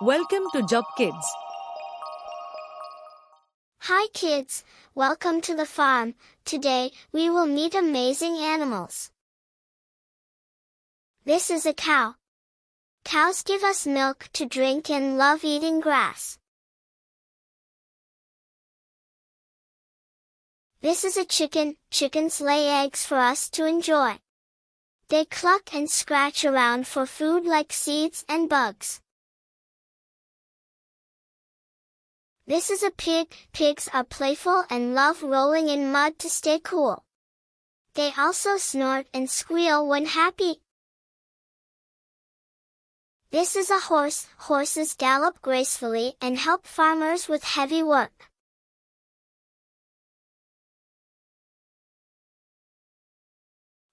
Welcome to Job Kids. Hi kids, welcome to the farm. Today, we will meet amazing animals. This is a cow. Cows give us milk to drink and love eating grass. This is a chicken. Chickens lay eggs for us to enjoy. They cluck and scratch around for food like seeds and bugs. This is a pig. Pigs are playful and love rolling in mud to stay cool. They also snort and squeal when happy. This is a horse. Horses gallop gracefully and help farmers with heavy work.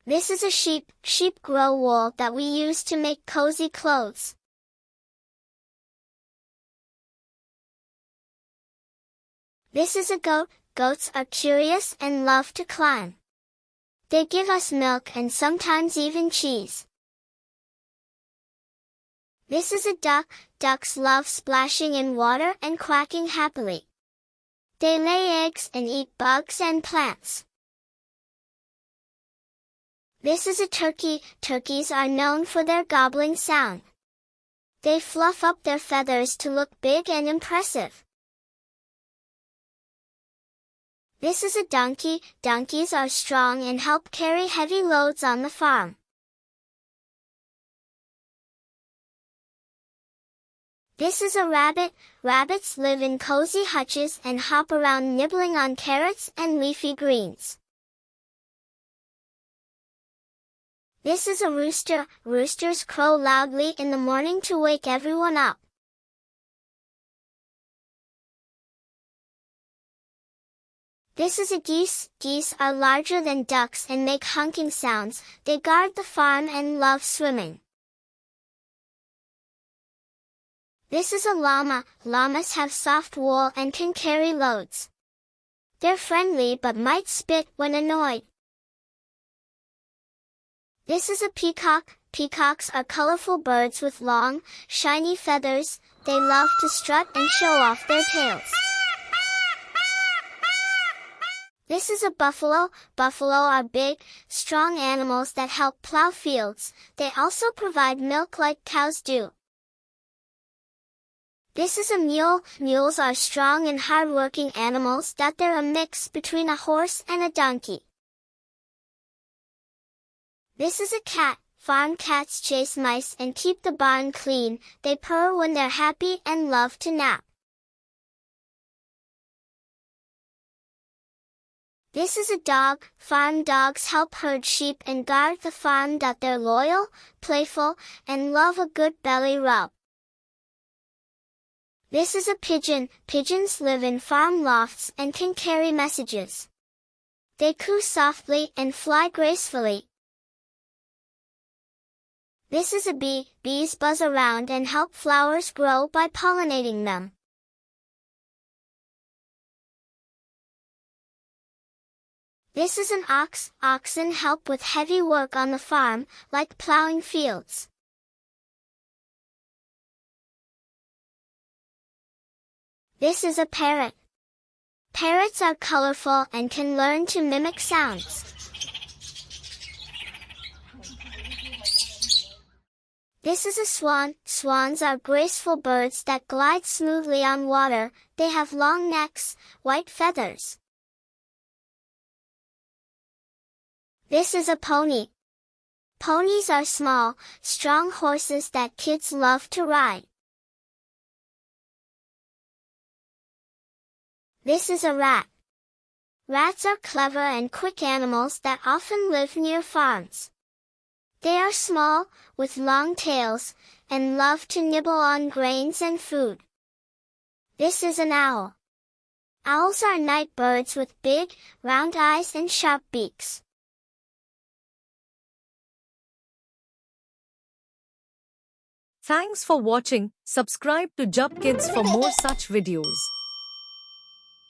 This is a sheep. Sheep grow wool that we use to make cozy clothes. This is a goat. Goats are curious and love to climb. They give us milk and sometimes even cheese. This is a duck. Ducks love splashing in water and quacking happily. They lay eggs and eat bugs and plants. This is a turkey. Turkeys are known for their gobbling sound. They fluff up their feathers to look big and impressive. This is a donkey. Donkeys are strong and help carry heavy loads on the farm. This is a rabbit. Rabbits live in cozy hutches and hop around nibbling on carrots and leafy greens. This is a rooster. Roosters crow loudly in the morning to wake everyone up. This is a geese. Geese are larger than ducks and make honking sounds. They guard the farm and love swimming. This is a llama. Llamas have soft wool and can carry loads. They're friendly but might spit when annoyed. This is a peacock. Peacocks are colorful birds with long, shiny feathers. They love to strut and show off their tails. This is a buffalo. Buffalo are big, strong animals that help plow fields. They also provide milk like cows do. This is a mule. Mules are strong and hard-working animals that they're a mix between a horse and a donkey. This is a cat. Farm cats chase mice and keep the barn clean. They purr when they're happy and love to nap. This is a dog. Farm dogs help herd sheep and guard the farm. They're loyal, playful, and love a good belly rub. This is a pigeon. Pigeons live in farm lofts and can carry messages. They coo softly and fly gracefully. This is a bee. Bees buzz around and help flowers grow by pollinating them. This is an ox. Oxen help with heavy work on the farm, like plowing fields. This is a parrot. Parrots are colorful and can learn to mimic sounds. This is a swan. Swans are graceful birds that glide smoothly on water. They have long necks, white feathers. This is a pony. Ponies are small, strong horses that kids love to ride. This is a rat. Rats are clever and quick animals that often live near farms. They are small, with long tails, and love to nibble on grains and food. This is an owl. Owls are night birds with big, round eyes and sharp beaks. Thanks for watching. Subscribe to Job Kids for more such videos.